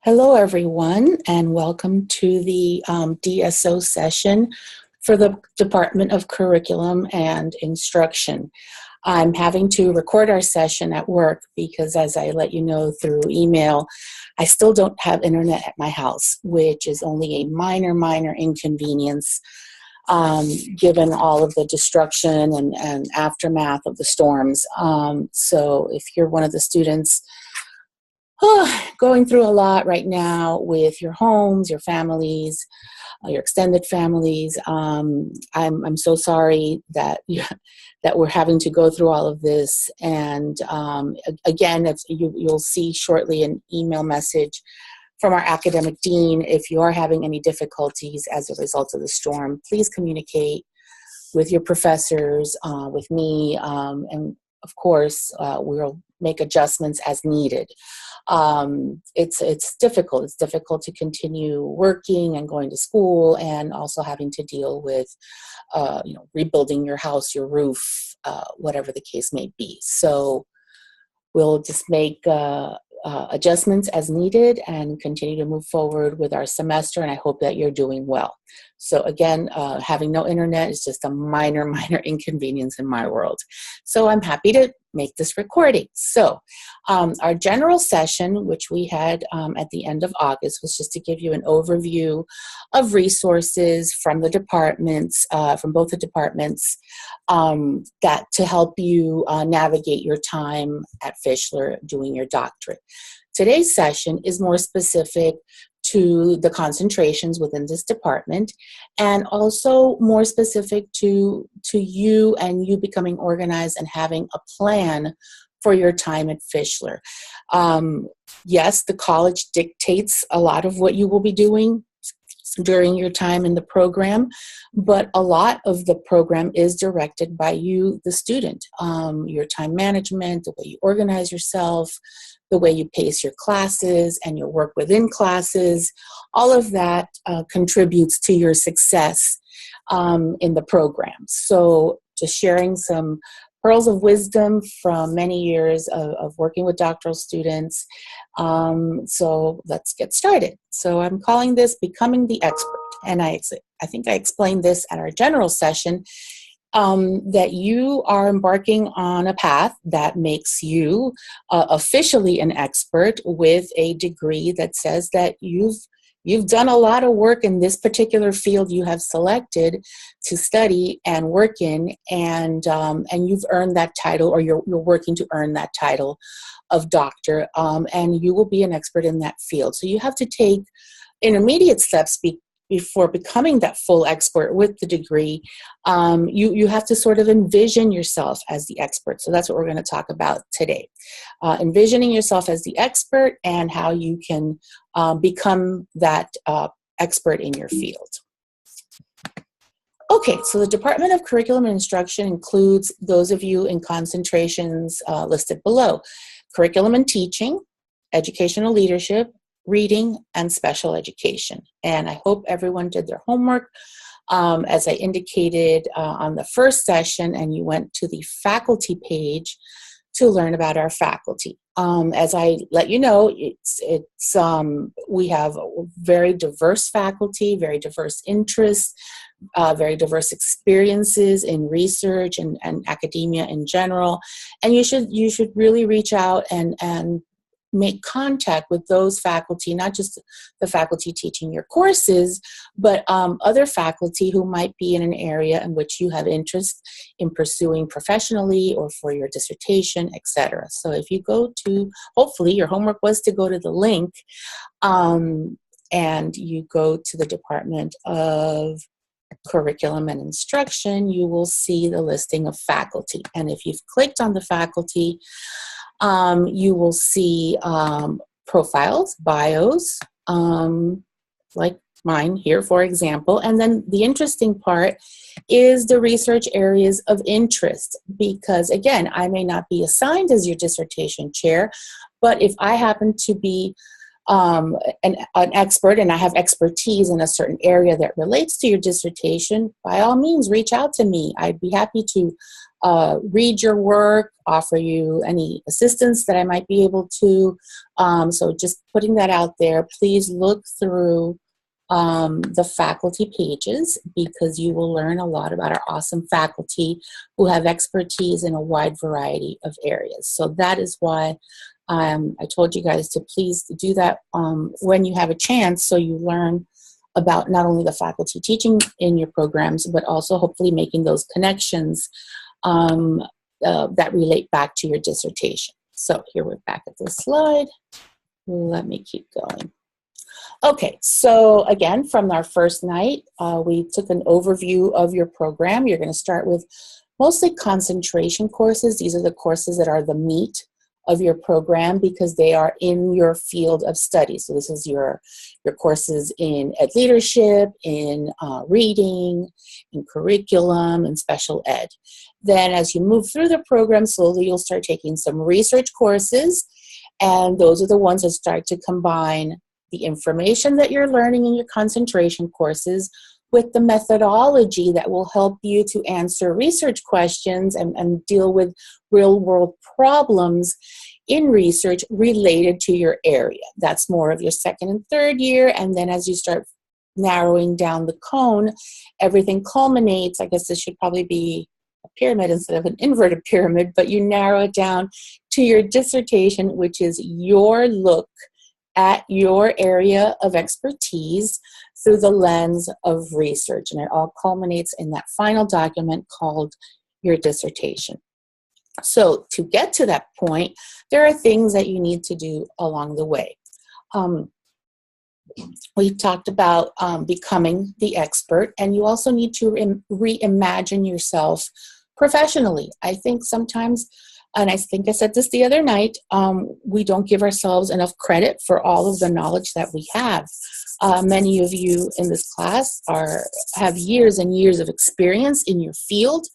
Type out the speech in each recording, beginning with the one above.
Hello, everyone, and welcome to the DSO session for the Department of Curriculum and Instruction. I'm having to record our session at work because, as I let you know through email, I still don't have internet at my house, which is only a minor inconvenience given all of the destruction and aftermath of the storms. So if you're one of the students going through a lot right now with your homes, your families, your extended families. I'm so sorry that that we're having to go through all of this. And again, if you'll see shortly an email message from our academic dean. If you are having any difficulties as a result of the storm, please communicate with your professors, with me, and of course, we'll make adjustments as needed. It's difficult. It's difficult to continue working and going to school, and also having to deal with, rebuilding your house, your roof, whatever the case may be. So we'll just make adjustments as needed and continue to move forward with our semester, and I hope that you're doing well. So again, having no internet is just a minor inconvenience in my world. So I'm happy to make this recording. So our general session, which we had at the end of August, was just to give you an overview of resources from the departments, from both the departments, that to help you navigate your time at Fischler doing your doctorate. Today's session is more specific to the concentrations within this department, and also more specific to you and you becoming organized and having a plan for your time at Fischler. Yes, the college dictates a lot of what you will be doing during your time in the program, but a lot of the program is directed by you, the student. Your time management, the way you organize yourself, the way you pace your classes and your work within classes, all of that contributes to your success in the program. So just sharing some pearls of wisdom from many years of working with doctoral students. So let's get started. So I'm calling this Becoming the Expert. And I think I explained this at our general session, that you are embarking on a path that makes you officially an expert with a degree that says that you've done a lot of work in this particular field you have selected to study and work in, and you've earned that title, or you're working to earn that title of doctor, and you will be an expert in that field. So you have to take intermediate steps before becoming that full expert with the degree. You have to sort of envision yourself as the expert. So that's what we're going to talk about today. Envisioning yourself as the expert and how you can become that expert in your field. Okay, so the Department of Curriculum and Instruction includes those of you in concentrations listed below: curriculum and teaching, educational leadership, reading, and special education. And I hope everyone did their homework. As I indicated on the first session, and you went to the faculty page to learn about our faculty. As I let you know, we have very diverse faculty, very diverse interests, very diverse experiences in research and academia in general. And you should really reach out and make contact with those faculty, not just the faculty teaching your courses, but other faculty who might be in an area in which you have interest in pursuing professionally or for your dissertation, etc. So if you go to, hopefully your homework was to go to the link, and you go to the Department of Curriculum and Instruction, you will see the listing of faculty. And if you've clicked on the faculty, you will see profiles, bios, like mine here, for example. And then the interesting part is the research areas of interest, because again, I may not be assigned as your dissertation chair, but if I happen to be an expert and I have expertise in a certain area that relates to your dissertation, by all means, reach out to me. I'd be happy to read your work, offer you any assistance that I might be able to. So just putting that out there, please look through the faculty pages, because you will learn a lot about our awesome faculty who have expertise in a wide variety of areas. So that is why I told you guys to please do that when you have a chance, so you learn about not only the faculty teaching in your programs, but also hopefully making those connections that relate back to your dissertation. So here we're back at this slide. Let me keep going. Okay, so again, from our first night, we took an overview of your program. You're going to start with mostly concentration courses. These are the courses that are the meat of your program, because they are in your field of study. So this is your courses in ed leadership, in reading, in curriculum, and special ed. Then as you move through the program, slowly you'll start taking some research courses, and those are the ones that start to combine the information that you're learning in your concentration courses with the methodology that will help you to answer research questions and deal with real-world problems in research related to your area. That's more of your second and third year, and then as you start narrowing down the cone, everything culminates. I guess this should probably be a pyramid instead of an inverted pyramid, but you narrow it down to your dissertation, which is your look at your area of expertise through the lens of research. And it all culminates in that final document called your dissertation. So to get to that point, there are things that you need to do along the way. We've talked about becoming the expert, and you also need to reimagine yourself professionally. I think sometimes, and I think I said this the other night, we don't give ourselves enough credit for all of the knowledge that we have. Many of you in this class have years and years of experience in your field.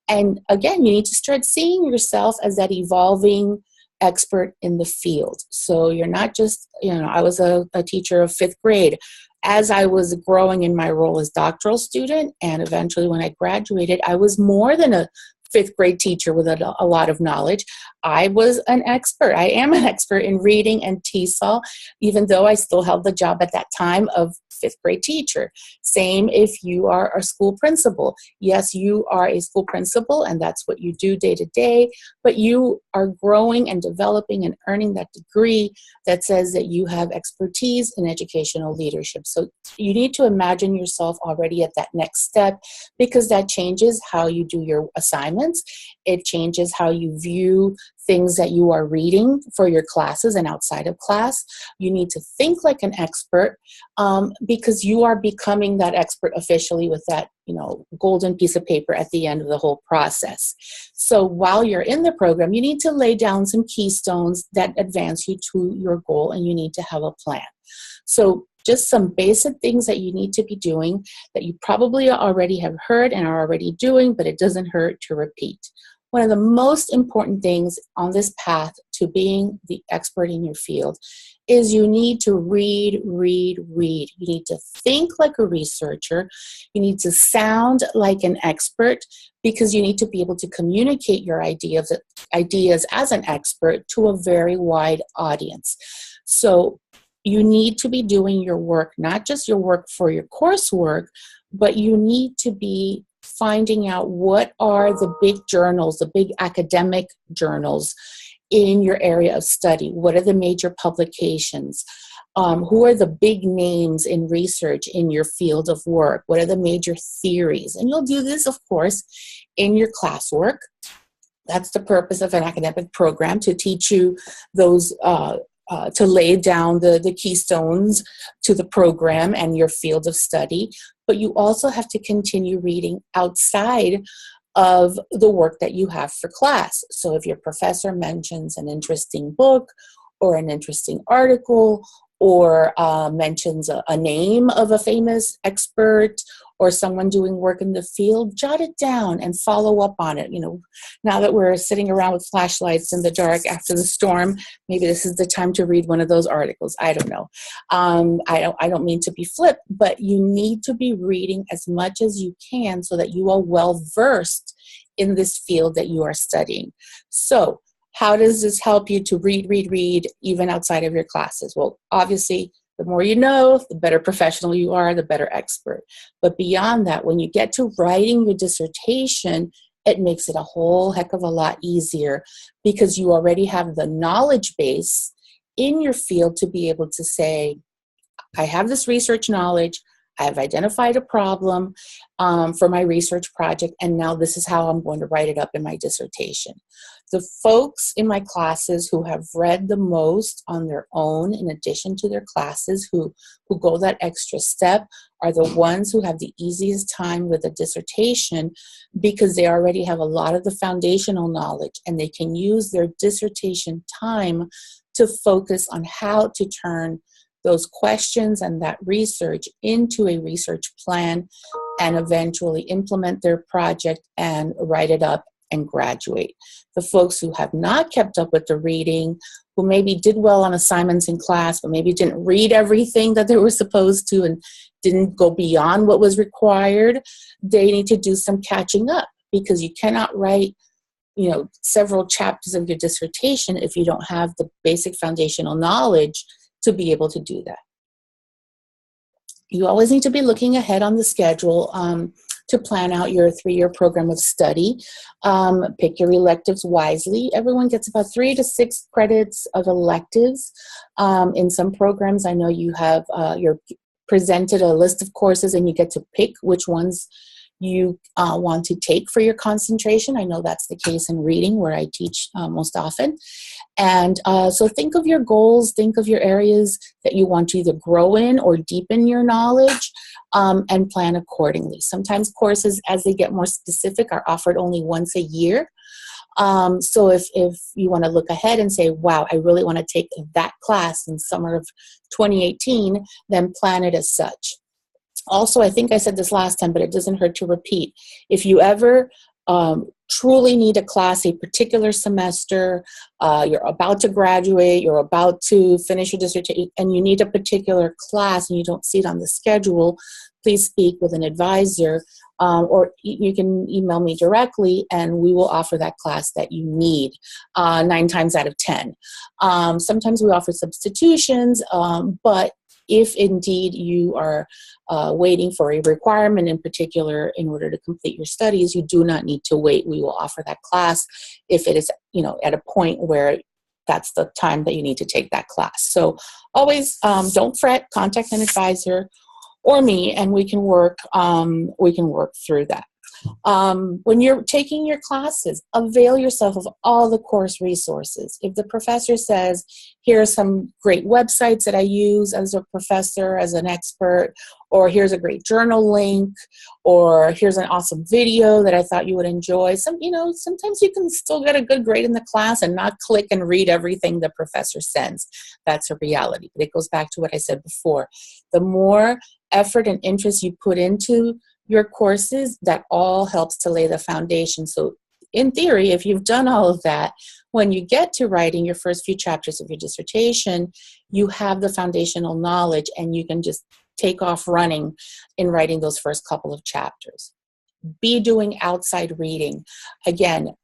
And again, you need to start seeing yourself as that evolving expert in the field. So you're not just, I was a teacher of 5th grade. As I was growing in my role as doctoral student, and eventually when I graduated, I was more than a 5th grade teacher with a lot of knowledge. I was an expert. I am an expert in reading and TESOL, even though I still held the job at that time of 5th grade teacher. Same if you are a school principal. Yes, you are a school principal, and that's what you do day to day, but you are growing and developing and earning that degree that says that you have expertise in educational leadership. So you need to imagine yourself already at that next step, because that changes how you do your assignments. It changes how you view things that you are reading for your classes and outside of class. You need to think like an expert, because you are becoming that expert officially with that, golden piece of paper at the end of the whole process. So while you're in the program, you need to lay down some keystones that advance you to your goal, and you need to have a plan. So just some basic things that you need to be doing that you probably already have heard and are already doing, but it doesn't hurt to repeat. One of the most important things on this path to being the expert in your field is you need to read. You need to think like a researcher. You need to sound like an expert, because you need to be able to communicate your ideas as an expert to a very wide audience. So you need to be doing your work, not just your work for your coursework, but you need to be finding out what are the big journals, the big academic journals in your area of study. What are the major publications? Who are the big names in research in your field of work? What are the major theories? And you'll do this, of course, in your classwork. That's the purpose of an academic program, to teach you those to lay down the keystones to the program and your field of study. But you also have to continue reading outside of the work that you have for class. So if your professor mentions an interesting book or an interesting article, or mentions a name of a famous expert or someone doing work in the field, jot it down and follow up on it. Now that we're sitting around with flashlights in the dark after the storm, maybe this is the time to read one of those articles. I don't know. I don't mean to be flip, but you need to be reading as much as you can so that you are well versed in this field that you are studying. So how does this help you to read, even outside of your classes? Well, obviously, the more you know, the better professional you are, the better expert. But beyond that, when you get to writing your dissertation, it makes it a whole heck of a lot easier because you already have the knowledge base in your field to be able to say, I have this research knowledge, I've identified a problem for my research project, and now this is how I'm going to write it up in my dissertation. The folks in my classes who have read the most on their own, in addition to their classes, who go that extra step, are the ones who have the easiest time with a dissertation because they already have a lot of the foundational knowledge and they can use their dissertation time to focus on how to turn those questions and that research into a research plan and eventually implement their project and write it up and graduate. The folks who have not kept up with the reading, who maybe did well on assignments in class, but maybe didn't read everything that they were supposed to and didn't go beyond what was required, they need to do some catching up because you cannot write several chapters of your dissertation if you don't have the basic foundational knowledge to be able to do that. You always need to be looking ahead on the schedule to plan out your 3-year program of study. Pick your electives wisely. Everyone gets about 3 to 6 credits of electives. In some programs, I know you have, you're presented a list of courses and you get to pick which ones you want to take for your concentration. I know that's the case in reading where I teach most often. And so think of your goals, think of your areas that you want to either grow in or deepen your knowledge and plan accordingly. Sometimes courses, as they get more specific, are offered only once a year. So if you want to look ahead and say, wow, I really want to take that class in summer of 2018, then plan it as such. Also, I think I said this last time, but it doesn't hurt to repeat. If you ever truly need a class a particular semester, you're about to graduate, you're about to finish your dissertation, and you need a particular class and you don't see it on the schedule, please speak with an advisor, or you can email me directly and we will offer that class that you need 9 times out of 10. Sometimes we offer substitutions, but if indeed you are waiting for a requirement in particular in order to complete your studies, you do not need to wait. We will offer that class if it is, at a point where that's the time that you need to take that class. So always don't fret, contact an advisor or me, and we can work through that. When you're taking your classes, avail yourself of all the course resources. If the professor says, here are some great websites that I use as a professor, as an expert, or here's a great journal link, or here's an awesome video that I thought you would enjoy. Sometimes you can still get a good grade in the class and not click and read everything the professor sends. That's a reality. But it goes back to what I said before. The more effort and interest you put into your courses, that all helps to lay the foundation. So in theory, if you've done all of that, when you get to writing your first few chapters of your dissertation, you have the foundational knowledge and you can just take off running in writing those first couple of chapters. Be doing outside reading. Again,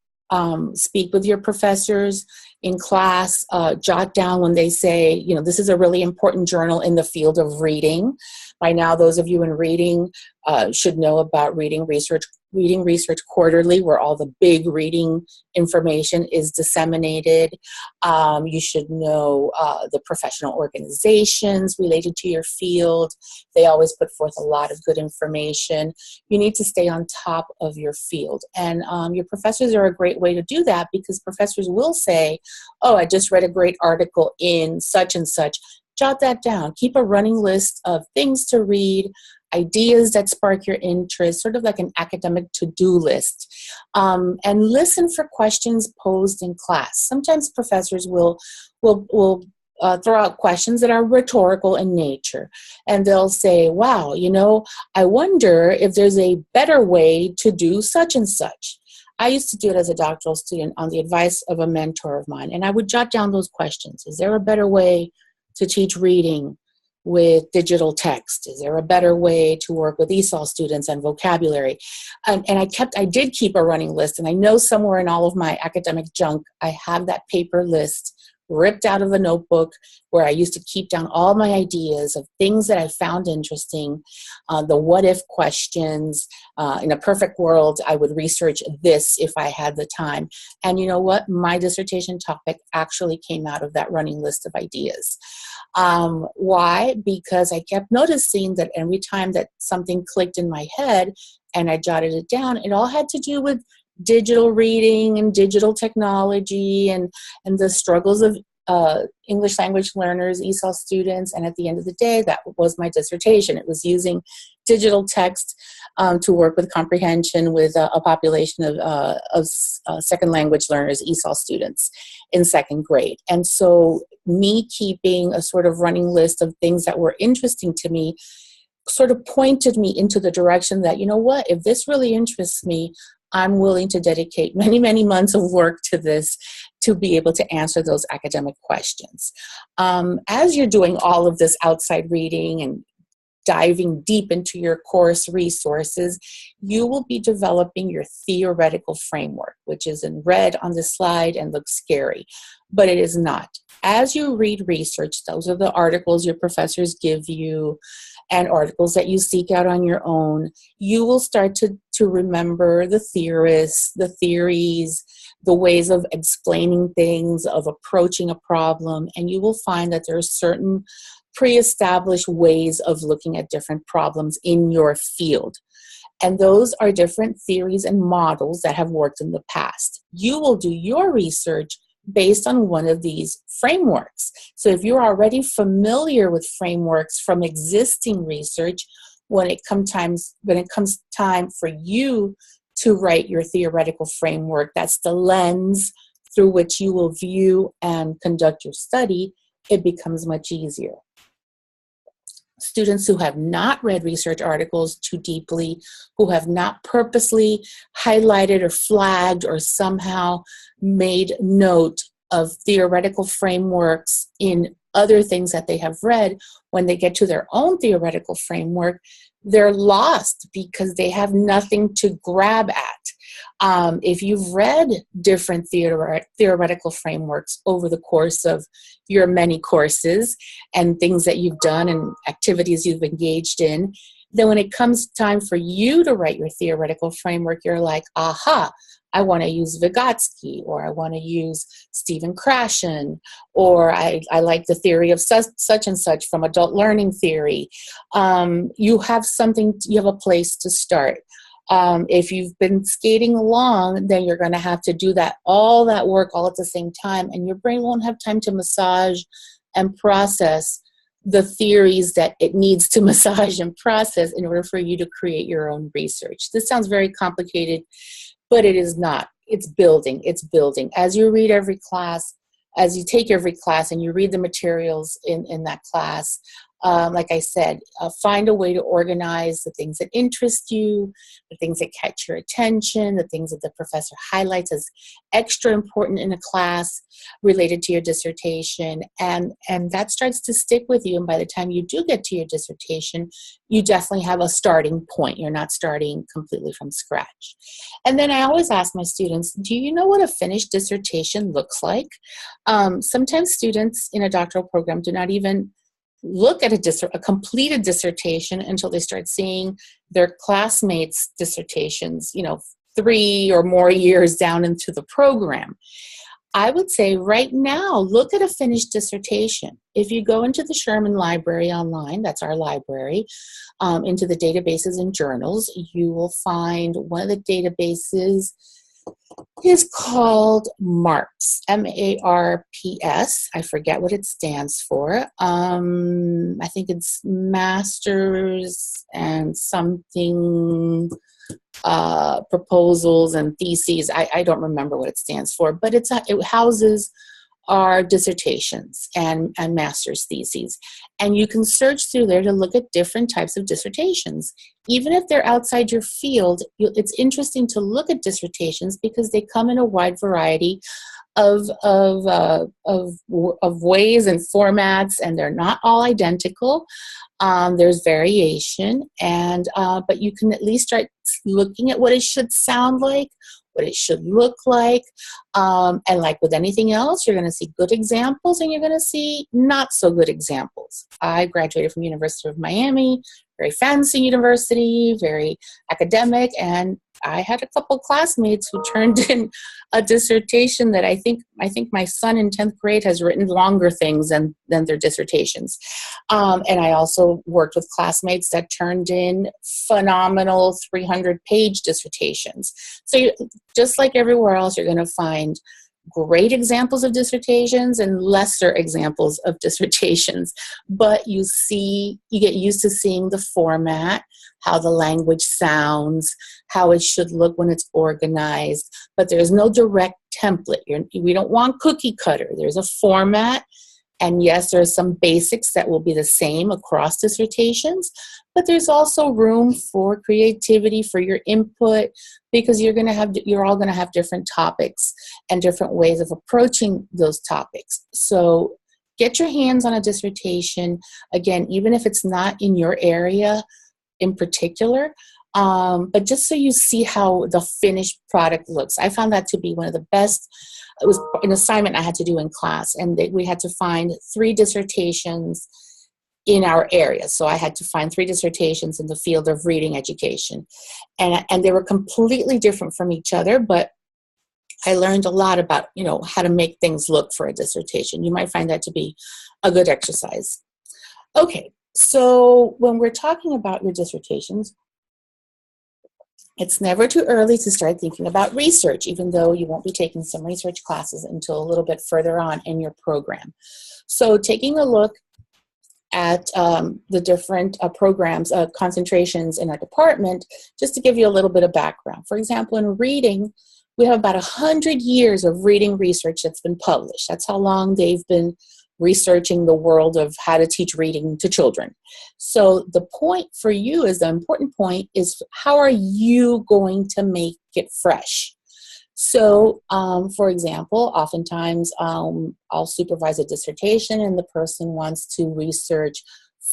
speak with your professors in class, jot down when they say, this is a really important journal in the field of reading. By now, those of you in reading should know about Reading Research Quarterly, where all the big reading information is disseminated. You should know the professional organizations related to your field. They always put forth a lot of good information. You need to stay on top of your field. And your professors are a great way to do that because professors will say, oh, I just read a great article in such and such. Jot that down. Keep a running list of things to read, ideas that spark your interest, sort of like an academic to-do list. And listen for questions posed in class. Sometimes professors will throw out questions that are rhetorical in nature. And they'll say, wow, I wonder if there's a better way to do such and such. I used to do it as a doctoral student on the advice of a mentor of mine. And I would jot down those questions. Is there a better way to teach reading with digital text? Is there a better way to work with ESOL students and vocabulary? And I did keep a running list, and I know somewhere in all of my academic junk, I have that paper list ripped out of a notebook where I used to keep down all my ideas of things that I found interesting, the what if questions. In a perfect world, I would research this if I had the time. And you know what? My dissertation topic actually came out of that running list of ideas. Why? Because I kept noticing that every time that something clicked in my head and I jotted it down, it all had to do with digital reading and digital technology and the struggles of English language learners, ESOL students, and at the end of the day, that was my dissertation. It was using digital text to work with comprehension with a population of second language learners, ESOL students in second grade. And so me keeping a sort of running list of things that were interesting to me sort of pointed me into the direction that, you know what, if this really interests me, I'm willing to dedicate many, many months of work to this to be able to answer those academic questions. As you're doing all of this outside reading and diving deep into your course resources, you will be developing your theoretical framework, which is in red on the slide and looks scary, but it is not. As you read research, those are the articles your professors give you and articles that you seek out on your own, you will start to remember the theorists, the theories, the ways of explaining things, of approaching a problem, and you will find that there are certain pre-established ways of looking at different problems in your field. And those are different theories and models that have worked in the past. You will do your research based on one of these frameworks. So if you're already familiar with frameworks from existing research, when it comes time for you to write your theoretical framework, that's the lens through which you will view and conduct your study, it becomes much easier. Students who have not read research articles too deeply, who have not purposely highlighted or flagged or somehow made note of theoretical frameworks in other things that they have read, when they get to their own theoretical framework, they're lost because they have nothing to grab at. If you've read different theoretical frameworks over the course of your many courses and things that you've done and activities you've engaged in, then when it comes time for you to write your theoretical framework, you're like, aha, I want to use Vygotsky, or I want to use Stephen Krashen, or I like the theory of such and such from adult learning theory. You have a place to start. If you've been skating along, then you're going to have to do all that work all at the same time, and your brain won't have time to massage and process the theories that it needs to massage and process in order for you to create your own research. This sounds very complicated, but it is not. It's building. It's building. As you read every class, as you take every class and you read the materials in that class, like I said, find a way to organize the things that interest you, the things that catch your attention, the things that the professor highlights as extra important in a class related to your dissertation, and that starts to stick with you. And by the time you do get to your dissertation, you definitely have a starting point. You're not starting completely from scratch. And then I always ask my students, do you know what a finished dissertation looks like? Sometimes students in a doctoral program do not even look at a completed dissertation until they start seeing their classmates' dissertations, 3 or more years down into the program. I would say right now, look at a finished dissertation. If you go into the Sherman Library online, that's our library, into the databases and journals, you will find one of the databases is called MARPS, M-A-R-P-S. I forget what it stands for. I think it's Masters and something proposals and theses. I don't remember what it stands for, but it houses our dissertations and master's theses. And you can search through there to look at different types of dissertations. Even if they're outside your field, it's interesting to look at dissertations because they come in a wide variety of ways and formats, and they're not all identical. There's variation, and but you can at least start looking at what it should sound like, what it should look like, and like with anything else, you're going to see good examples and you're going to see not so good examples. I graduated from University of Miami, very fancy university, very academic, and I had a couple classmates who turned in a dissertation that I think my son in 10th grade has written longer things than their dissertations. And I also worked with classmates that turned in phenomenal 300-page dissertations. So just like everywhere else, you're going to find great examples of dissertations and lesser examples of dissertations, but you get used to seeing the format, how the language sounds, how it should look when it's organized, but there's no direct template. We don't want cookie cutter. There's a format, and yes, there are some basics that will be the same across dissertations, but there's also room for creativity, for your input, because you're all going to have different topics and different ways of approaching those topics. So get your hands on a dissertation, again, even if it's not in your area in particular, but just so you see how the finished product looks. I found that to be one of the best. It was an assignment I had to do in class, and we had to find 3 dissertations in our area. So I had to find 3 dissertations in the field of reading education. And they were completely different from each other, but I learned a lot about, how to make things look for a dissertation. You might find that to be a good exercise. Okay, so when we're talking about your dissertations, it's never too early to start thinking about research, even though you won't be taking some research classes until a little bit further on in your program. So taking a look at the different programs, concentrations in our department, just to give you a little bit of background. For example, in reading, we have about 100 years of reading research that's been published. That's how long they've been researching the world of how to teach reading to children. So the point for you the important point is, how are you going to make it fresh? So, for example, oftentimes I'll supervise a dissertation and the person wants to research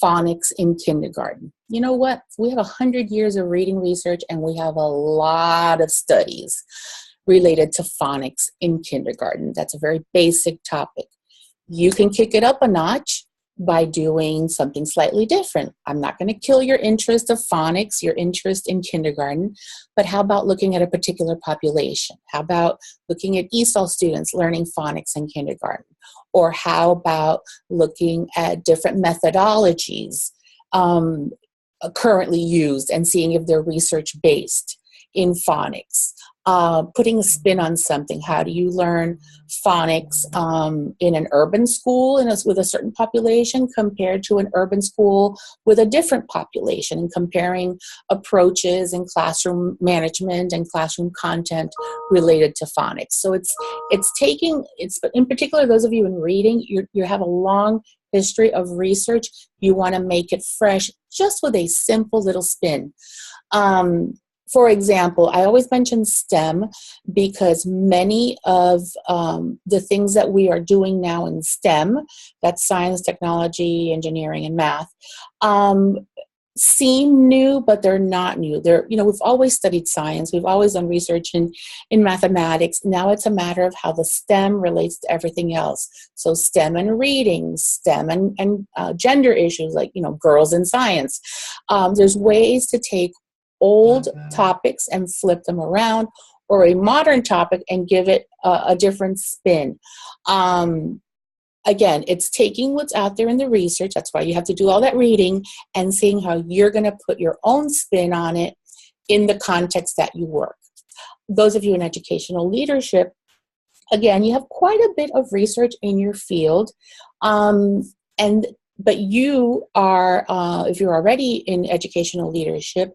phonics in kindergarten. You know what? We have 100 years of reading research, and we have a lot of studies related to phonics in kindergarten. That's a very basic topic. You can kick it up a notch by doing something slightly different. I'm not going to kill your interest of phonics, your interest in kindergarten, but how about looking at a particular population? How about looking at ESOL students learning phonics in kindergarten? Or how about looking at different methodologies currently used and seeing if they're research-based in phonics? Putting a spin on something. How do you learn phonics in an urban school with a certain population compared to an urban school with a different population, and comparing approaches in classroom management and classroom content related to phonics. So it's in particular, those of you in reading, you have a long history of research. You want to make it fresh, just with a simple little spin. For example, I always mention STEM because many of the things that we are doing now in STEM, that's science, technology, engineering, and math, seem new, but they're not new. We've always studied science. We've always done research in mathematics. Now it's a matter of how the STEM relates to everything else. So STEM and reading, STEM and gender issues like, girls in science. There's ways to take old topics and flip them around, or a modern topic and give it a different spin. Again, it's taking what's out there in the research. That's why you have to do all that reading, and seeing how you're going to put your own spin on it in the context that you work. Those of you in educational leadership, again, you have quite a bit of research in your field, but you are, if you're already in educational leadership,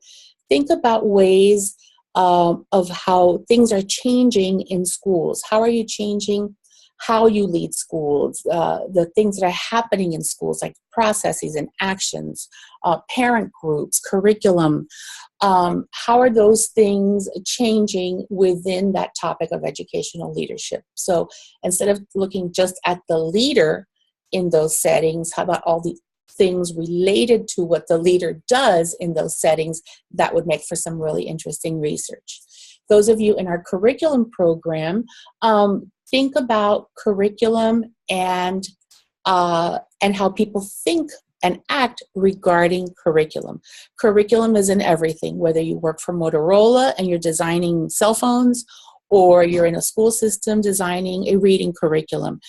think about ways of how things are changing in schools. How are you changing how you lead schools, the things that are happening in schools, like processes and actions, parent groups, curriculum. How are those things changing within that topic of educational leadership? So instead of looking just at the leader in those settings, how about all the things related to what the leader does in those settings? That would make for some really interesting research. Those of you in our curriculum program, think about curriculum and how people think and act regarding curriculum. Curriculum is in everything, whether you work for Motorola and you're designing cell phones, or you're in a school system designing a reading curriculum.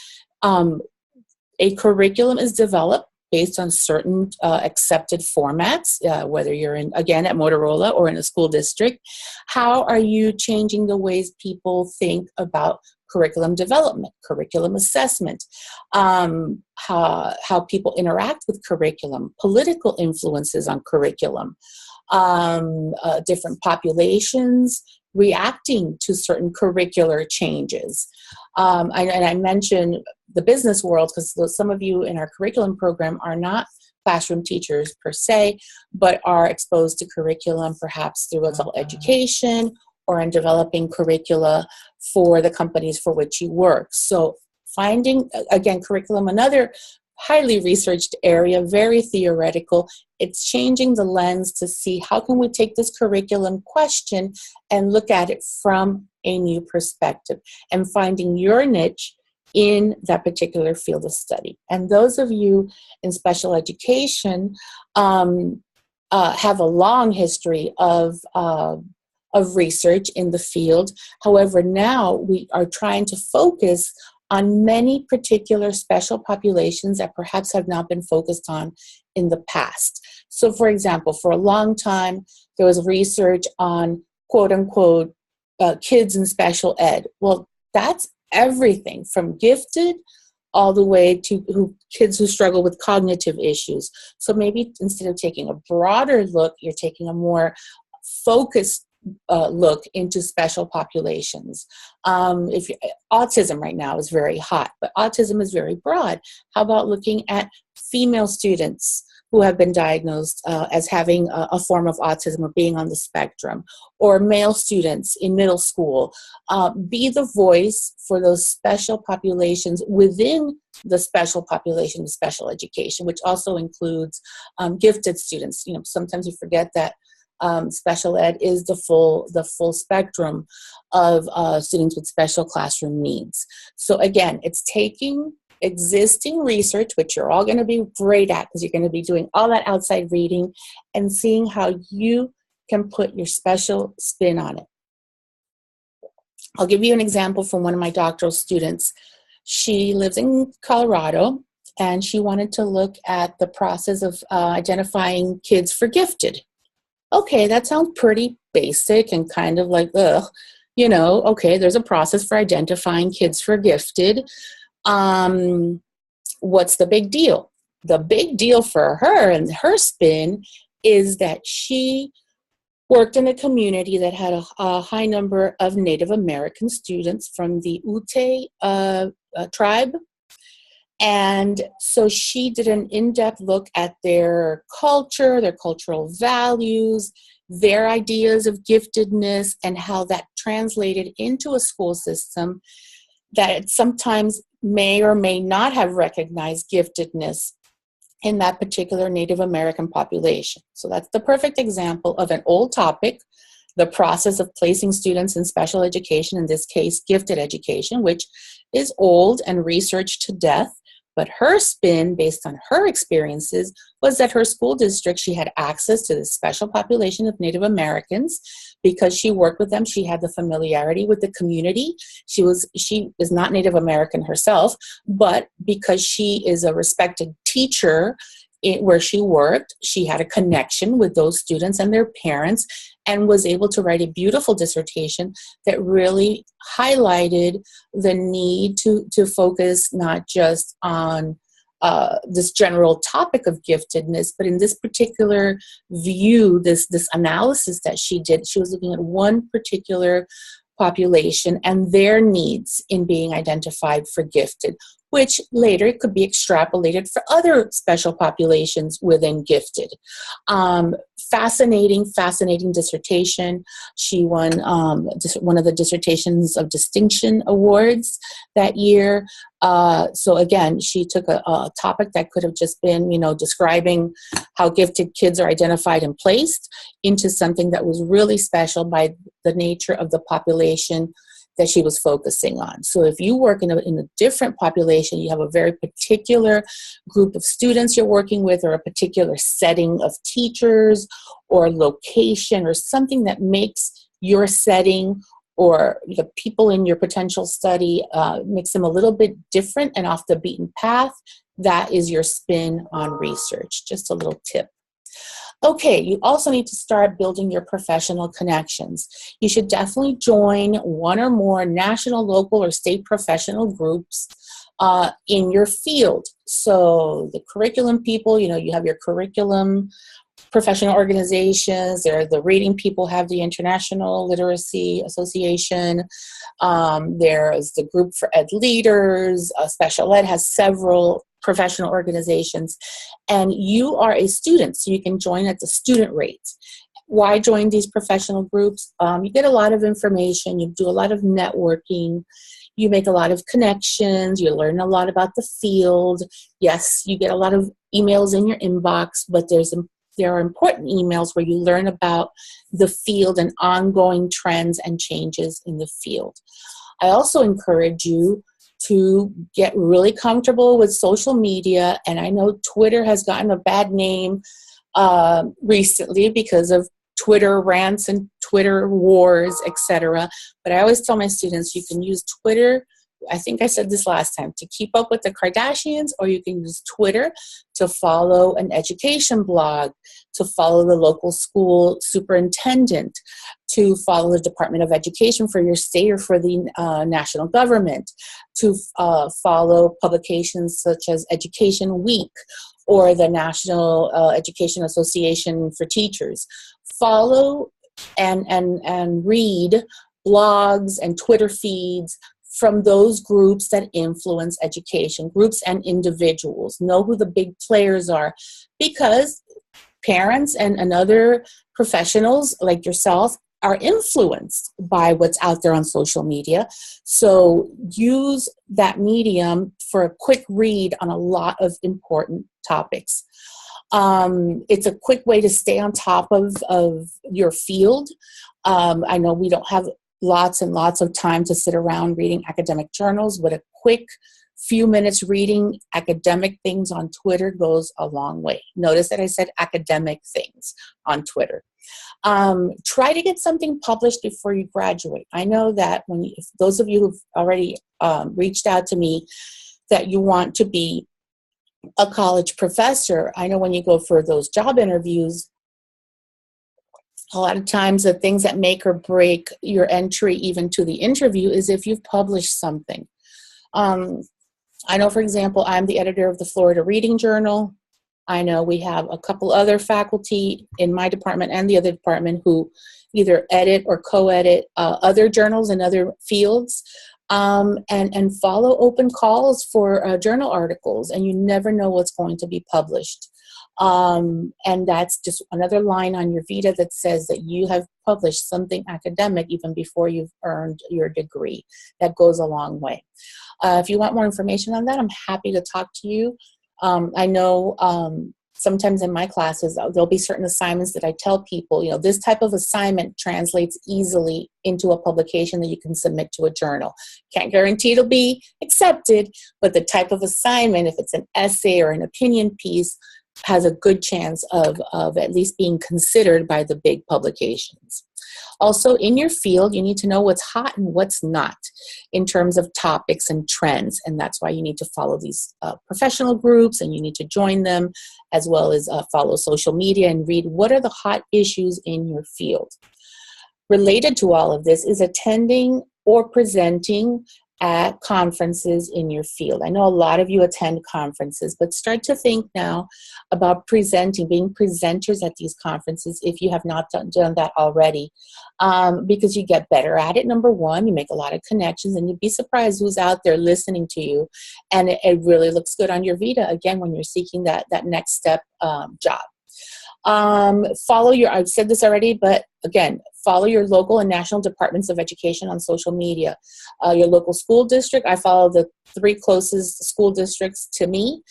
A curriculum is developed based on certain accepted formats, whether you're in, again, at Motorola or in a school district. How are you changing the ways people think about curriculum development, curriculum assessment, how people interact with curriculum, political influences on curriculum, different populations reacting to certain curricular changes. And I mentioned the business world because some of you in our curriculum program are not classroom teachers per se, but are exposed to curriculum perhaps through adult education or in developing curricula for the companies for which you work. So finding, again, curriculum, another highly researched area, very theoretical. It's changing the lens to see how can we take this curriculum question and look at it from a new perspective and finding your niche in that particular field of study. And those of you in special education have a long history of research in the field. However, now we are trying to focus on many particular special populations that perhaps have not been focused on in the past. So for example, for a long time, there was research on quote unquote kids in special ed. Well, that's everything from gifted all the way to kids who struggle with cognitive issues. So maybe instead of taking a broader look, you're taking a more focused look into special populations. Autism right now is very hot, but autism is very broad. How about looking at female students who have been diagnosed as having a form of autism or being on the spectrum, or male students in middle school? Be the voice for those special populations within the special population of special education, which also includes gifted students. You know, sometimes we forget that special ed is the full spectrum of students with special classroom needs. So again, it's taking existing research, which you're all going to be great at because you're going to be doing all that outside reading, and seeing how you can put your special spin on it. I'll give you an example from one of my doctoral students. She lives in Colorado, and she wanted to look at the process of identifying kids for gifted. Okay, that sounds pretty basic and kind of like, okay, there's a process for identifying kids for gifted. What's the big deal? The big deal for her and her spin is that she worked in a community that had a high number of Native American students from the Ute tribe. And so she did an in-depth look at their culture, their cultural values, their ideas of giftedness, and how that translated into a school system that sometimes may or may not have recognized giftedness in that particular Native American population. So that's the perfect example of an old topic, the process of placing students in special education, in this case, gifted education, which is old and researched to death. But her spin, based on her experiences, was that her school district, she had access to this special population of Native Americans because she worked with them. She had the familiarity with the community. She is not Native American herself, but because she is a respected teacher where she worked, she had a connection with those students and their parents, and was able to write a beautiful dissertation that really highlighted the need to focus not just on this general topic of giftedness, but in this particular view, this analysis that she did, she was looking at one particular population and their needs in being identified for gifted, which later could be extrapolated for other special populations within gifted. Fascinating dissertation. She won one of the Dissertations of Distinction awards that year. So again, she took a topic that could have just been, describing how gifted kids are identified and placed into something that was really special by the nature of the population that she was focusing on. So if you work in a different population, you have a very particular group of students you're working with, or a particular setting of teachers or location or something that makes your setting or the people in your potential study makes them a little bit different and off the beaten path, that is your spin on research. Just a little tip. Okay, you also need to start building your professional connections. You should definitely join one or more national, local, or state professional groups in your field. So the curriculum people, you have your curriculum professional organizations. There are the reading people, have the International Literacy Association. There's the group for ed leaders. Special ed has several professional organizations, and you are a student, so you can join at the student rate. Why join these professional groups? You get a lot of information, you do a lot of networking, you make a lot of connections, you learn a lot about the field. Yes, you get a lot of emails in your inbox, but there are important emails where you learn about the field and ongoing trends and changes in the field. I also encourage you to get really comfortable with social media. And I know Twitter has gotten a bad name recently because of Twitter rants and Twitter wars, etc. But I always tell my students you can use Twitter, I think I said this last time, to keep up with the Kardashians, or you can use Twitter to follow an education blog, to follow the local school superintendent, to follow the Department of Education for your state or for the national government, to follow publications such as Education Week or the National Education Association for Teachers. Follow and read blogs and Twitter feeds from those groups that influence education, groups and individuals. Know who the big players are, because parents and other professionals like yourself are influenced by what's out there on social media. So use that medium for a quick read on a lot of important topics. It's a quick way to stay on top of your field. I know we don't have lots and lots of time to sit around reading academic journals, but a quick few minutes reading academic things on Twitter goes a long way. Notice that I said academic things on Twitter. Try to get something published before you graduate. I know that if those of you who've already reached out to me that you want to be a college professor, I know when you go for those job interviews, a lot of times the things that make or break your entry even to the interview is if you've published something. I know, for example, I'm the editor of the Florida Reading Journal. I know we have a couple other faculty in my department and the other department who either edit or co-edit other journals in other fields, and follow open calls for journal articles, and you never know what's going to be published. And that's just another line on your vita that says that you have published something academic even before you've earned your degree. That goes a long way. If you want more information on that, I'm happy to talk to you. I know sometimes in my classes, there'll be certain assignments that I tell people, this type of assignment translates easily into a publication that you can submit to a journal. Can't guarantee it'll be accepted, but the type of assignment, if it's an essay or an opinion piece, has a good chance of at least being considered by the big publications. Also, in your field, you need to know what's hot and what's not in terms of topics and trends, and that's why you need to follow these professional groups, and you need to join them, as well as follow social media and read what are the hot issues in your field. Related to all of this is attending or presenting at conferences in your field. I know a lot of you attend conferences, but start to think now about presenting, being presenters at these conferences if you have not done that already, because you get better at it. Number one, you make a lot of connections, and you'd be surprised who's out there listening to you, and it really looks good on your vita, again, when you're seeking that next step job. Follow your, I've said this already, but again, follow your local and national departments of education on social media. Your local school district, I follow the 3 closest school districts to me,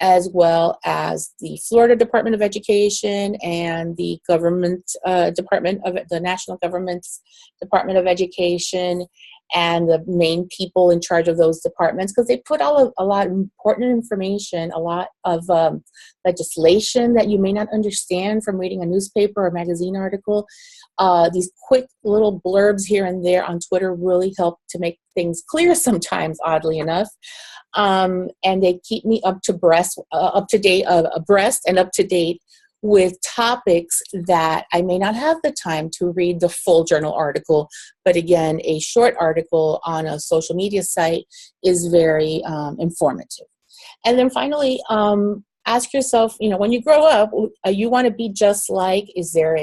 as well as the Florida Department of Education and the government department of the national government's Department of Education, and the main people in charge of those departments, because they put a lot of important information, a lot of legislation that you may not understand from reading a newspaper or magazine article. These quick little blurbs here and there on Twitter really help to make things clear sometimes, oddly enough. And they keep me up to date and up to date with topics that I may not have the time to read the full journal article, but again, a short article on a social media site is very informative. And then finally, ask yourself, when you grow up, you want to be just like, is there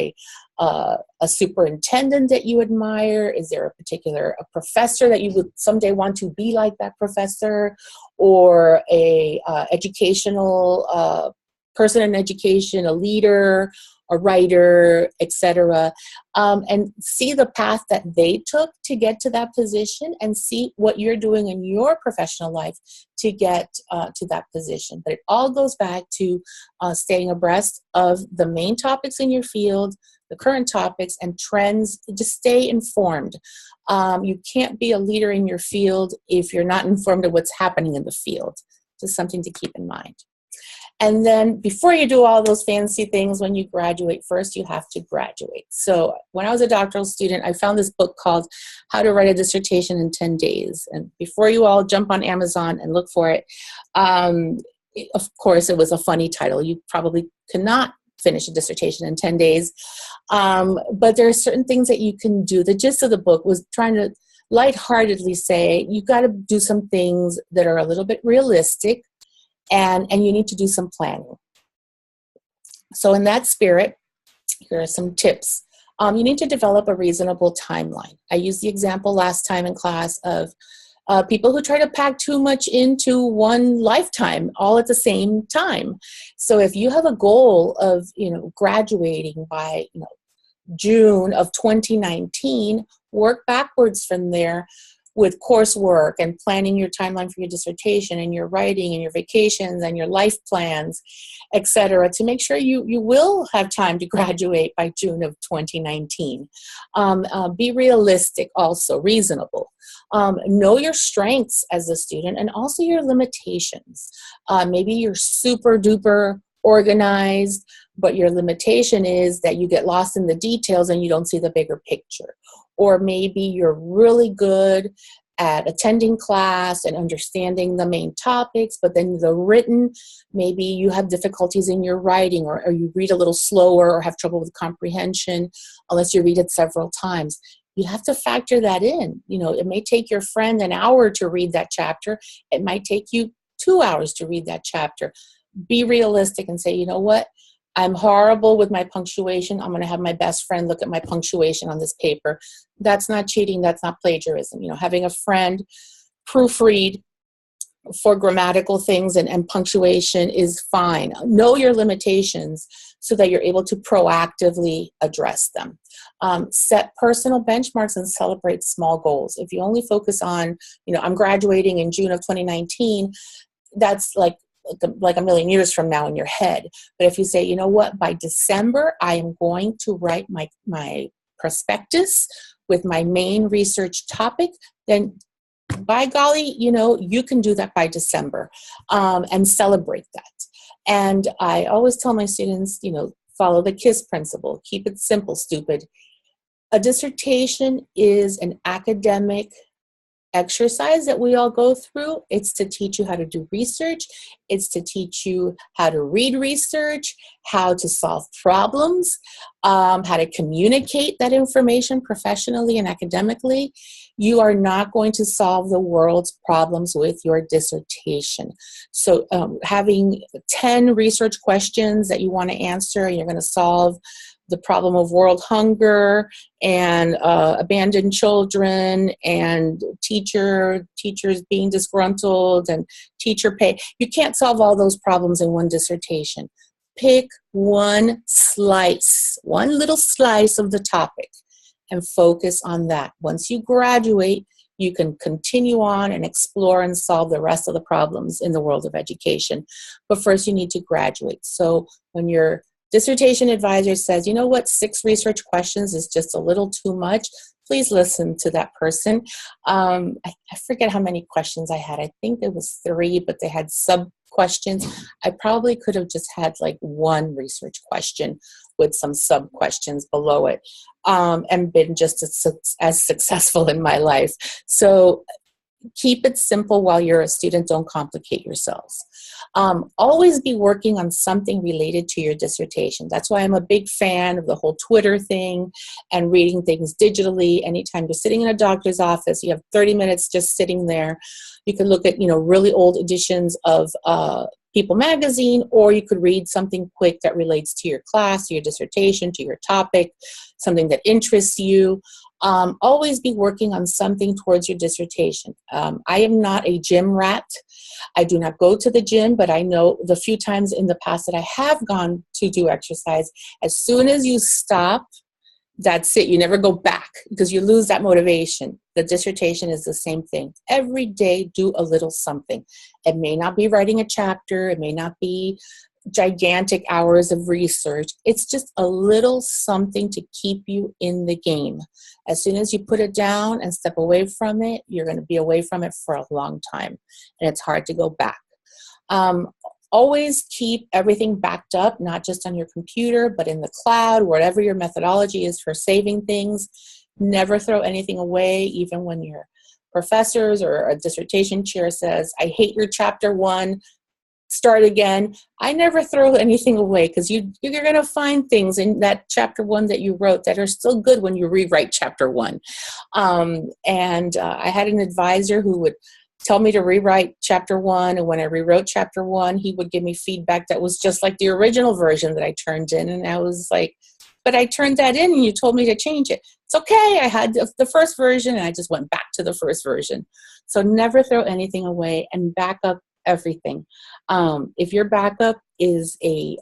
a superintendent that you admire? Is there a professor that you would someday want to be like that professor, or a educational person in education, a leader, a writer, etc., and see the path that they took to get to that position, and see what you're doing in your professional life to get to that position. But it all goes back to staying abreast of the main topics in your field, the current topics and trends. Just stay informed. You can't be a leader in your field if you're not informed of what's happening in the field. Just something to keep in mind. And then before you do all those fancy things when you graduate, first you have to graduate. So when I was a doctoral student, I found this book called How to Write a Dissertation in 10 Days. And before you all jump on Amazon and look for it, of course, it was a funny title. You probably cannot finish a dissertation in 10 days. But there are certain things that you can do. The gist of the book was trying to lightheartedly say, you got to do some things that are a little bit realistic, and you need to do some planning. So in that spirit, here are some tips. You need to develop a reasonable timeline. I used the example last time in class of people who try to pack too much into one lifetime all at the same time. So if you have a goal of, graduating by, June of 2019, work backwards from there with coursework and planning your timeline for your dissertation and your writing and your vacations and your life plans, etc., to make sure you will have time to graduate by June of 2019. Be realistic, also reasonable. Know your strengths as a student and also your limitations. Maybe you're super duper organized, but your limitation is that you get lost in the details and you don't see the bigger picture. Or maybe you're really good at attending class and understanding the main topics, but then the written, maybe you have difficulties in your writing, or you read a little slower or have trouble with comprehension unless you read it several times. You have to factor that in. It may take your friend an hour to read that chapter. It might take you 2 hours to read that chapter. Be realistic and say, you know what? I'm horrible with my punctuation. I'm going to have my best friend look at my punctuation on this paper. That's not cheating. That's not plagiarism. Having a friend proofread for grammatical things and punctuation is fine. Know your limitations so that you're able to proactively address them. Set personal benchmarks and celebrate small goals. If you only focus on, I'm graduating in June of 2019, that's like a million years from now in your head. But if you say, you know what, by December, I am going to write my prospectus with my main research topic, then by golly, you can do that by December, and celebrate that. And I always tell my students, follow the KISS principle. Keep it simple, stupid. A dissertation is an academic exercise that we all go through. It's to teach you how to do research. It's to teach you how to read research, how to solve problems, how to communicate that information professionally and academically. You are not going to solve the world's problems with your dissertation. So having 10 research questions that you want to answer, and you're going to solve the problem of world hunger and abandoned children and teachers being disgruntled and teacher pay. You can't solve all those problems in one dissertation. Pick one slice, one little slice of the topic, and focus on that. Once you graduate, you can continue on and explore and solve the rest of the problems in the world of education. But first you need to graduate. So when your dissertation advisor says, you know what, 6 research questions is just a little too much, please listen to that person. I forget how many questions I had. I think it was 3, but they had sub-questions. I probably could have just had like 1 research question with some sub-questions below it, and been just as successful in my life. So keep it simple while you're a student. Don't complicate yourselves. Always be working on something related to your dissertation. That's why I'm a big fan of the whole Twitter thing and reading things digitally. Anytime you're sitting in a doctor's office, you have 30 minutes just sitting there. You can look at, really old editions of People magazine, or you could read something quick that relates to your class, to your dissertation, to your topic, something that interests you. Always be working on something towards your dissertation. I am not a gym rat. I do not go to the gym, but I know the few times in the past that I have gone to do exercise, as soon as you stop, that's it. You never go back because you lose that motivation. The dissertation is the same thing. Every day, do a little something. It may not be writing a chapter. It may not be gigantic hours of research. It's just a little something to keep you in the game. As soon as you put it down and step away from it, you're going to be away from it for a long time, and it's hard to go back. Always keep everything backed up, not just on your computer, but in the cloud, whatever your methodology is for saving things. Never throw anything away, even when your professors or a dissertation chair says, I hate your chapter 1, start again. I never throw anything away, because you're going to find things in that chapter 1 that you wrote that are still good when you rewrite chapter 1. I had an advisor who would tell me to rewrite chapter 1, and when I rewrote chapter 1, he would give me feedback that was just like the original version that I turned in, and I was like, but I turned that in and you told me to change it. It's okay, I had the first version and I just went back to the first version. So never throw anything away, and back up everything. If your backup is a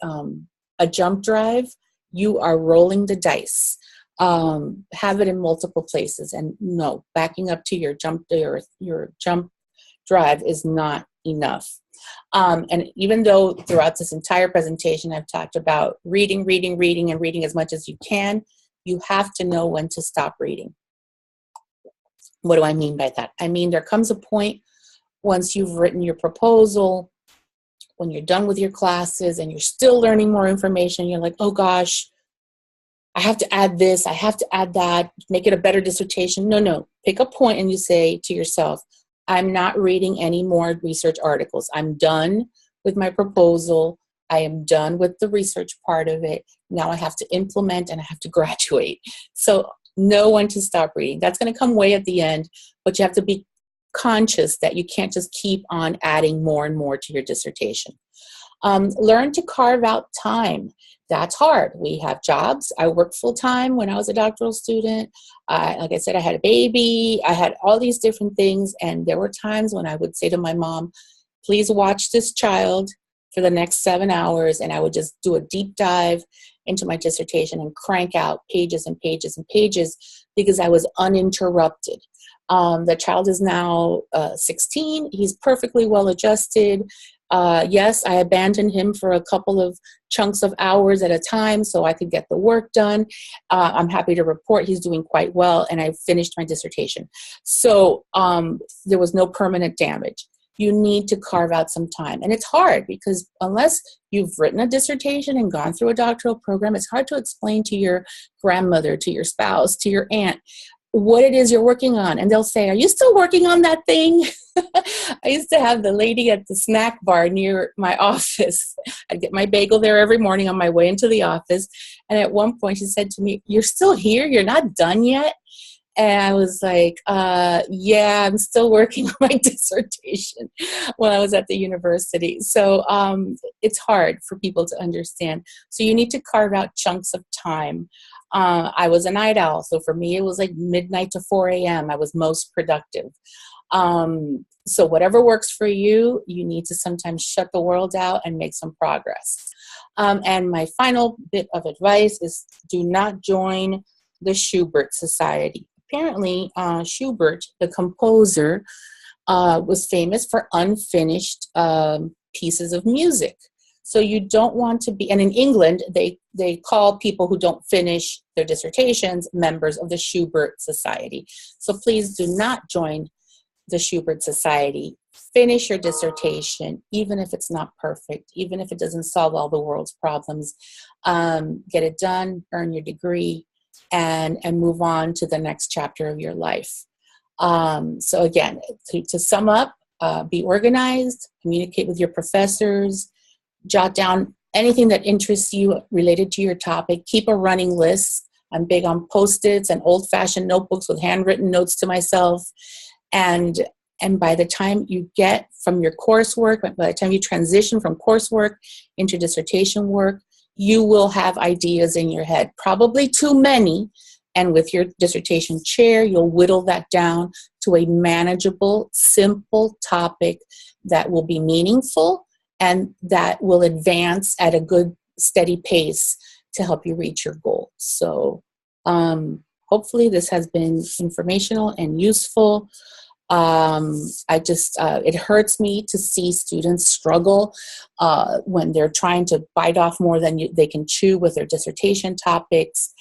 jump drive, you are rolling the dice. Have it in multiple places, and no, backing up to your jump drive is not enough. And even though throughout this entire presentation I've talked about reading, and reading as much as you can, you have to know when to stop reading. What do I mean by that? I mean, there comes a point once you've written your proposal, when you're done with your classes and you're still learning more information, you're like, oh gosh, I have to add this, I have to add that, make it a better dissertation. No, pick a point and you say to yourself, I'm not reading any more research articles. I'm done with my proposal. I am done with the research part of it. Now I have to implement and I have to graduate. So know when to stop reading. That's going to come way at the end, but you have to be conscious that you can't just keep on adding more and more to your dissertation. Learn to carve out time. That's hard. We have jobs. I worked full-time when I was a doctoral student. Like I said, I had a baby. I had all these different things. And there were times when I would say to my mom, please watch this child for the next 7 hours. And I would just do a deep dive into my dissertation and crank out pages and pages and pages because I was uninterrupted. The child is now 16. He's perfectly well adjusted. Yes, I abandoned him for a couple of chunks of hours at a time so I could get the work done. I'm happy to report he's doing quite well, and I finished my dissertation. So there was no permanent damage. You need to carve out some time. And it's hard because unless you've written a dissertation and gone through a doctoral program, it's hard to explain to your grandmother, to your spouse, to your aunt, what it is you're working on. And they'll say, are you still working on that thing? I used to have the lady at the snack bar near my office. I'd get my bagel there every morning on my way into the office. And at one point she said to me, you're still here? You're not done yet? And I was like, yeah, I'm still working on my dissertation when I was at the university. So it's hard for people to understand. So you need to carve out chunks of time. I was a night owl. So for me, it was like midnight to 4 a.m. I was most productive. So whatever works for you, you need to sometimes shut the world out and make some progress. And my final bit of advice is do not join the Schubert Society. Apparently, Schubert, the composer, was famous for unfinished pieces of music. So you don't want to be, and in England, they call people who don't finish their dissertations members of the Schubert Society. So please do not join the Schubert Society. Finish your dissertation, even if it's not perfect, even if it doesn't solve all the world's problems. Get it done, earn your degree, and move on to the next chapter of your life. So again, to sum up, be organized, communicate with your professors, jot down anything that interests you related to your topic, keep a running list. I'm big on Post-its and old-fashioned notebooks with handwritten notes to myself. And by the time you get from your coursework, by the time you transition from coursework into dissertation work, you will have ideas in your head, probably too many. And with your dissertation chair, you'll whittle that down to a manageable, simple topic that will be meaningful and that will advance at a good, steady pace to help you reach your goal. So hopefully this has been informational and useful. It hurts me to see students struggle when they're trying to bite off more than they can chew with their dissertation topics.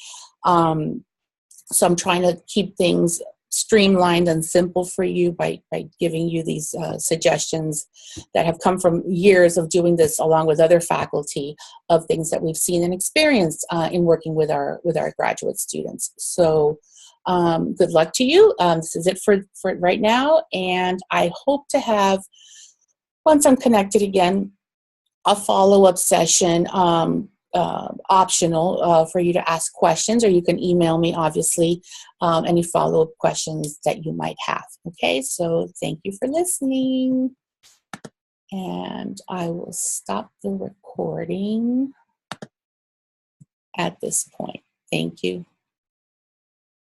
So I'm trying to keep things streamlined and simple for you by giving you these suggestions that have come from years of doing this along with other faculty of things that we've seen and experienced in working with our graduate students. So good luck to you. This is it for right now. And I hope to have, once I'm connected again, a follow-up session, optional for you to ask questions, or you can email me, obviously, any follow-up questions that you might have. Okay, so thank you for listening. And I will stop the recording at this point. Thank you.